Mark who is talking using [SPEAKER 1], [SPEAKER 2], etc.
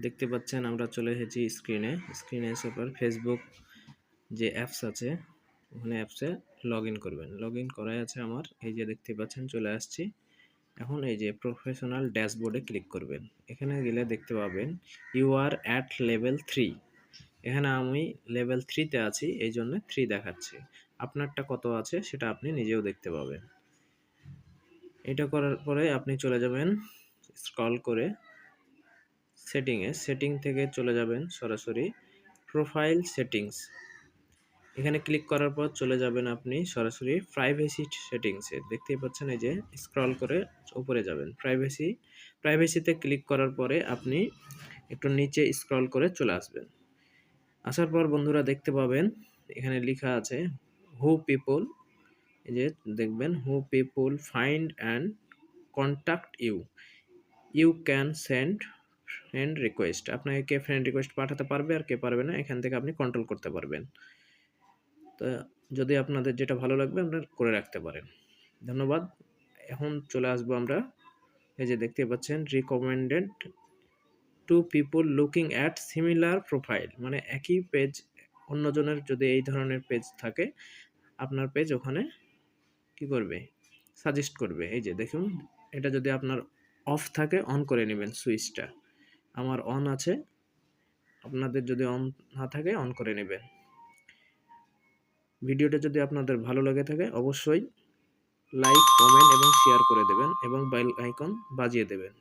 [SPEAKER 1] দেখতে পাচ্ছেন আমরা চলে এসেছি স্ক্রিনে আসার পর ফেসবুক যে অ্যাপস আছে ওখানে অ্যাপসে লগ ইন করবেন। লগ ইন করাই আছে আমার, এই যে দেখতে পাচ্ছেন চলে আসছি। এখন এই যে প্রফেশনাল ড্যাশবোর্ডে ক্লিক করবেন। এখানে গেলে দেখতে পাবেন ইউ আর অ্যাট লেভেল 3। এখানে আমি লেভেল 3-তে আছি, এই জন্য 3 দেখাচ্ছে। আপনারটা কত আছে সেটা আপনি নিজেও দেখতে পাবেন। এটা করার পরে আপনি চলে যাবেন স্ক্রল করে সেটিং থেকে চলে যাবেন সরাসরি প্রোফাইল সেটিংস। এখানে ক্লিক করার পর চলে যাবেন আপনি সরাসরি প্রাইভেসি সেটিংসে। দেখতেই পাচ্ছেন এই যে স্ক্রল করে উপরে যাবেন প্রাইভেসিতে ক্লিক করার পরে আপনি একটু নিচে স্ক্রল করে চলে আসবেন। আসার পর বন্ধুরা দেখতে পাবেন এখানে লেখা আছে হু পিপল, এই যে দেখবেন who people find and contact you can send friend request. আপনাকে কে ফ্রেন্ড রিকোয়েস্ট পাঠাতে পারবে আর কে পারবে না এখান থেকে আপনি কন্ট্রোল করতে পারবেন। তো যদি আপনাদের যেটা ভালো লাগবে আপনারা করে রাখতে পারেন। ধন্যবাদ। এখন চলে আসবো আমরা, এই যে দেখতে পাচ্ছেন recommended two people looking at similar profile, মানে একই পেজ অন্যজনের যদি এই ধরনের পেজ থাকে আপনার পেজ ওখানে কি করবে, সাজেস্ট করবে। এই যে দেখুন এটা যদি আপনার অফ থাকে অন করে নেবেন সুইচটা, আমার অন আছে, আপনাদের যদি অন না থাকে অন করে নেবেন। ভিডিওটা যদি আপনাদের ভালো লাগে থাকে অবশ্যই লাইক, কমেন্ট এবং শেয়ার করে দেবেন এবং বেল আইকন বাজিয়ে দেবেন।